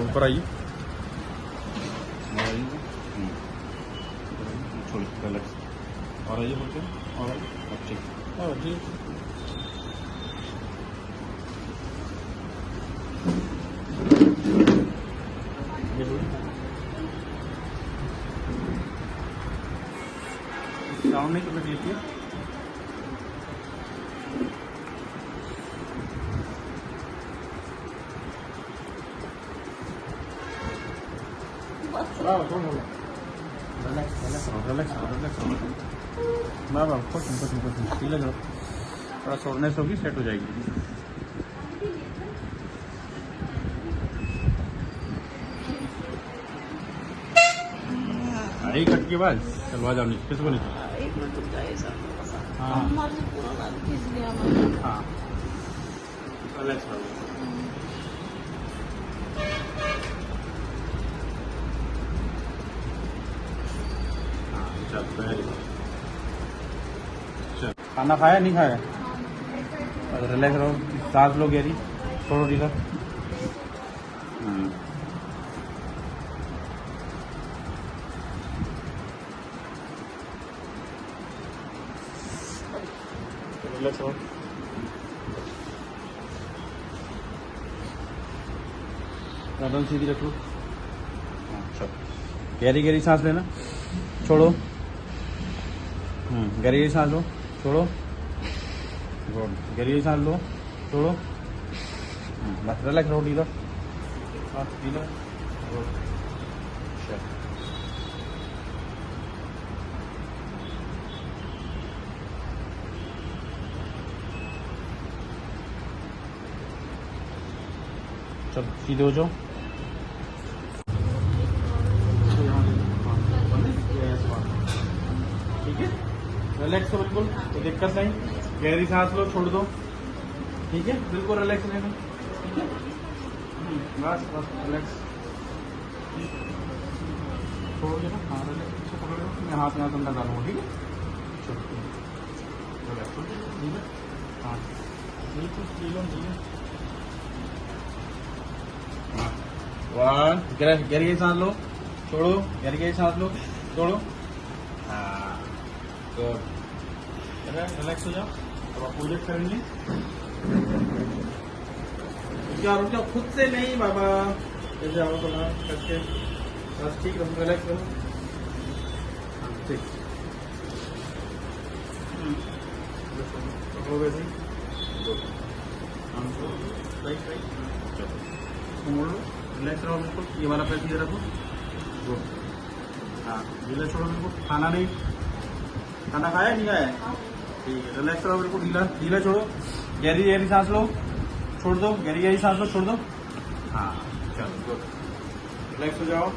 ऊपर आइए, छोड़िए रिलैक्स, और आइए बोलते हैं, और आइए, ठीक, और जी साउंड नहीं करने दीजिए। कुछ नहीं, थोड़ा सोरनेस होगी, सेट हो जाएगी। आई कट के बाद चलवा जाओ नीचे, किसको नीचे? एक मिनट रुक जाइए सर, हाँ हमारे से पूरा लाल खींच लिया मैंने। हाँ, रिलैक्स रहो। हाँ चल, वेरी गुड। चल, खाना खाया नहीं खाया? रिलैक्स रहो, सांस लो गहरी, छोड़ो ढीला। रिलैक्स रहो, गर्दन सीधी रखो। अच्छा, गहरी गहरी सांस लेना, छोड़ो। गहरी गहरी सांस लो, छोड़ो। गुड, गहरी गहरी सांस लो, छोड़ो। बस रिलैक्स रहो, ढीला, ढीला। गुड, अच्छा। चलो सीधे हो जाओ। ठीक है, रिलैक्स हो बिल्कुल, कोई दिक्कत नहीं। गहरी सांस लो, छोड़ दो। ठीक है, बिल्कुल रिलैक्स रहना। ठीक है, बस बस रिलैक्स, छोड़ दो ना। हाँ रिलैक्स, पीछे पकड़ लो, मैं हाथ में अंदर डालूंगा। ठीक है, चलो रिलैक्स, ठीक है। हाँ बिल्कुल, ठीक है। वन, गहरी गहरी सांस लो, छोड़ो, गहरी गहरी सांस लो, छोड़ो। हाँ गुड, रिलैक्स हो जाओ। अब आप प्रोजेक्ट करेंगे, रुक जाओ, खुद से नहीं बाबा, ऐसे आओ थोड़ा करके, बस ठीक रहो, रिलैक्स रहो। हाँ ठीक, हो वैसे गुड, राइट राइट, चलो मोड़ लो, रिलैक्स रहो बिल्कुल। ये वाला पैर सीधा रखो, गुड। हाँ ढीला छोड़ो बिल्कुल, खाना नहीं, खाना खाया नहीं खाया? ठीक है, रिलैक्स रहो बिल्कुल, ढीला ढीला छोड़ो। गहरी गहरी सांस लो, छोड़ दो, गहरी गहरी सांस लो, छोड़ दो। हाँ चलो गुड, रिलैक्स हो जाओ।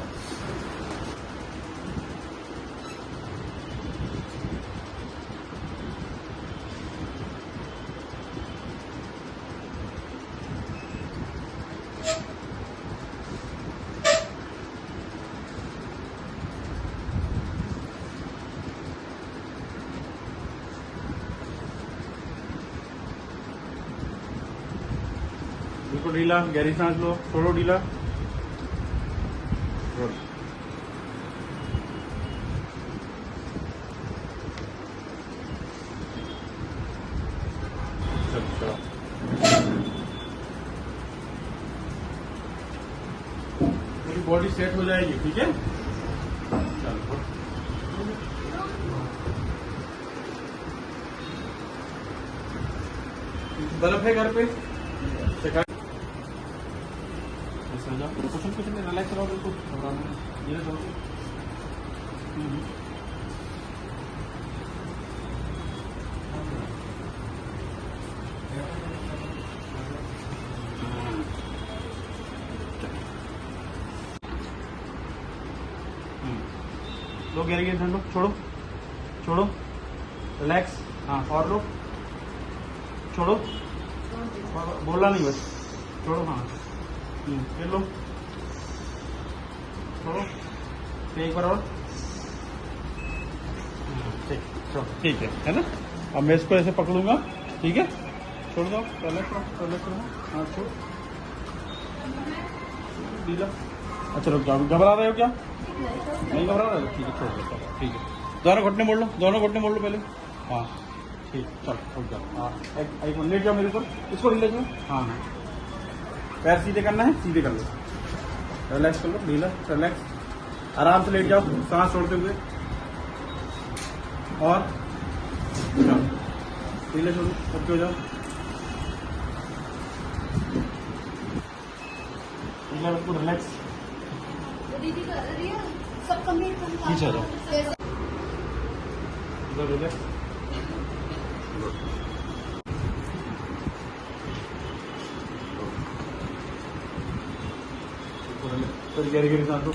बिल्कुल ढीला, गहरी सांस लो, छोड़ो ढीला। गुड, चलो पूरी बॉडी सेट हो जाएगी। ठीक है, चलो बर्फ है घर पे, कुछ नहीं, रिलैक्स रहो बिल्कुल, धीरे रहो। लो गहरी गहरी लो, छोड़ो छोड़ो, रिलैक्स। हाँ और लो, छोड़ो, बोला नहीं बस, छोड़ो। हाँ फिर लो, छोड़ो, एक बार और। ठीक, चलो ठीक है ना। अब मैं इसको ऐसे पकड़ूंगा, ठीक है, छोड़ दो, रिलैक्स रहो, रिलैक्स रहो। हाँ छोड़, ढीला। अच्छा रुक जाओ, घबरा रहे हो क्या? नहीं घबरा रहे हो? ठीक है, छोड़ दो, चलो ठीक है। दोनों घुटने मोड़ लो, दोनों घुटने मोड़ लो पहले। हाँ ठीक, चलो रुक जाओ। हाँ एक मिनट लेट जाओ मेरे ऊपर, इसको ढीला जाओ। हाँ हाँ, पैर सीधे करना है, सीधे कर लो, रिलैक्स कर लो, ढीला रिलैक्स, आराम से लेट जाओ, सांस छोड़ते हुए। और जाओ, ढीले छोड़ो, ओके हो जाओ, रिलैक्स, दीदी कर रही है सब कंप्लीट पीछे आ जाओ, इधर रिलैक्स, फिर गहरी गहरी सांस लो।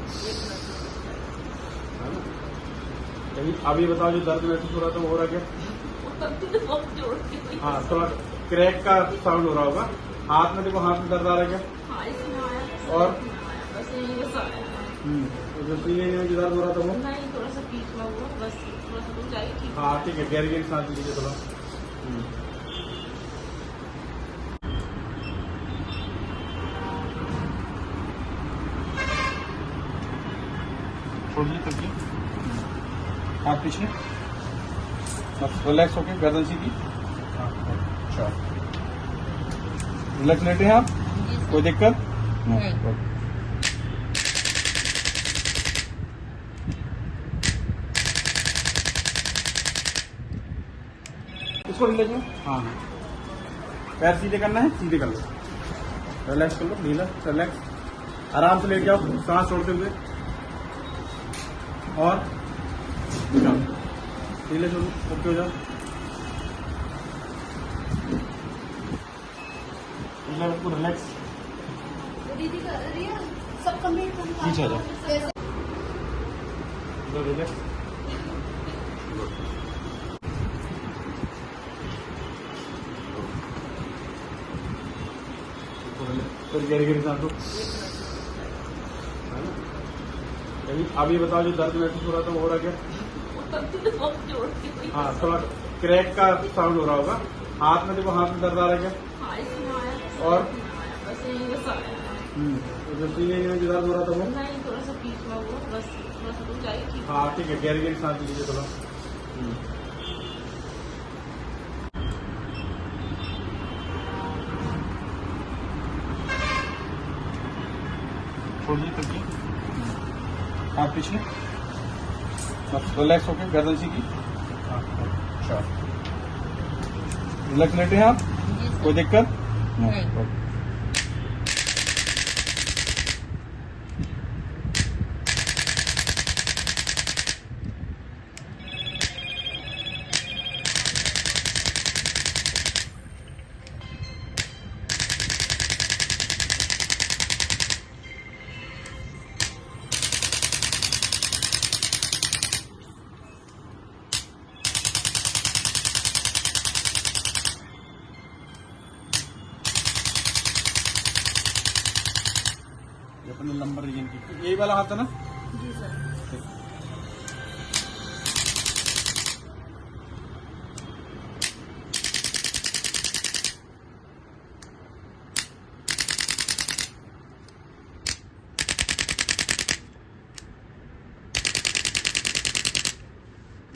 अब ये बताओ, जो दर्द महसूस हो रहा था वो हो रहा क्या? हाँ, थोड़ा क्रैक का साउंड हो रहा होगा। हाथ में देखो, हाथ में दर्द आ रहा है क्या? और तो जो सीने में जो दर्द हो रहा था वो? नहीं, थोड़ा सा पीछे हुआ बस, थोड़ा सा रुक जाएगी। हाँ ठीक है, गहरी गहरी सांस लीजिए थोड़ा। छोड़िए तकिए, हाथ पीछे, बस रिलैक्स होके, गर्दन सीधी। अच्छा, रिलैक्स लेटे हैं आप? कोई दिक्कत नहीं? इसको ढीला जाओ। हाँ हाँ, पैर सीधे करना है, सीधे कर लो, रिलैक्स कर लो, ढीला रिलैक्स, आराम से लेट जाओ, सांस छोड़ते हुए। और जाओ, ढीले छोड़ो, ओके हो जाओ, रिलैक्स, दीदी कर रही है सब कंप्लीट पीछे आ जाओ, इधर रिलैक्स, फिर गहरी गहरी सांस लो। अब ये बताओ, जो दर्द महसूस हो रहा था वो हो रहा क्या? हाँ, थोड़ा क्रैक का साउंड हो रहा होगा। हाथ में देखो, हाथ में दर्द आ रहा है क्या? और तो जो सीने में जो दर्द हो रहा था वो? नहीं, थोड़ा सा पीछे हुआ बस, थोड़ा सा रुक जाएगी। हाँ ठीक है, गहरी गहरी सांस लीजिए थोड़ा। छोड़िए तकिए, हाथ पीछे, बस रिलैक्स होके, गर्दन सीधी। अच्छा, रिलैक्स लेटे हैं आप? कोई दिक्कत नहीं? अपने नंबर रीजन की यही वाला हाथ है ना? जी सर।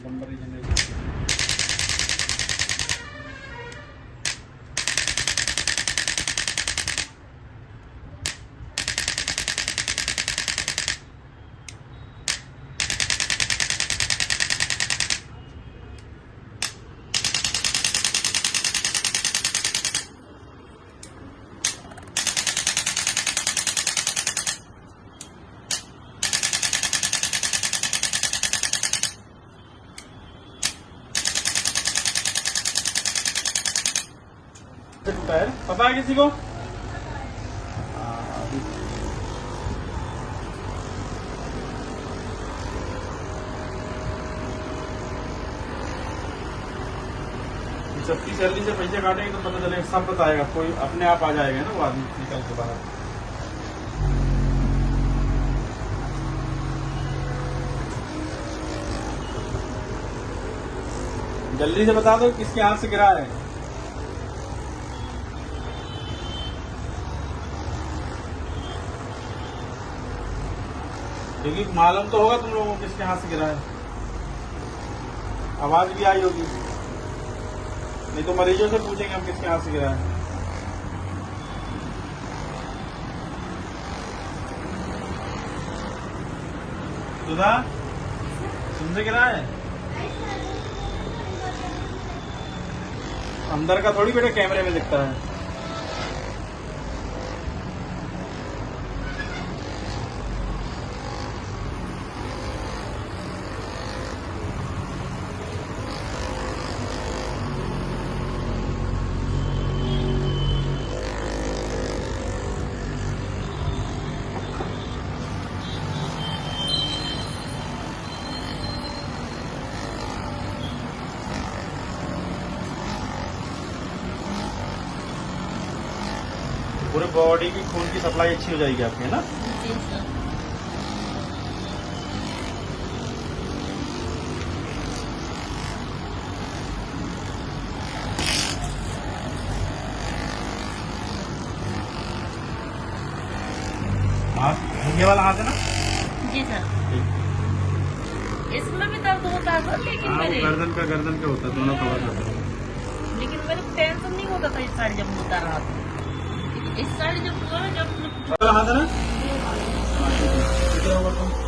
नंबर रीजन पता है किसी को? सबकी सैलरी से पैसे काटेंगे तो पता चलेगा, सब बताएगा, कोई अपने आप आ जाएगा ना वो आदमी निकल के बाहर। जल्दी से बता दो किसके हाथ से गिरा है। क्योंकि मालूम तो होगा तुम लोगों को किसके हाथ से गिरा है, आवाज भी आई होगी, नहीं तो मरीजों से पूछेंगे हम किसके हाथ से गिरा है। सुधा, तुमसे गिरा है? अंदर का थोड़ी बेटा कैमरे में दिखता है। पूरे बॉडी की खून की सप्लाई अच्छी हो जाएगी आपकी, है ना? जी सर। हाथ ये वाला हाथ है ना? जी सर। ठीक। इसमें भी दर्द होता है सर, लेकिन हाँ, वो मेरे गर्दन का होता है, दोनों कवर करते हैं। लेकिन मेरे टेंशन नहीं होता था इस साइड जब होता रहा था। इस साइड जब हुआ जब हाथ है ना? हाँ, ठीक है।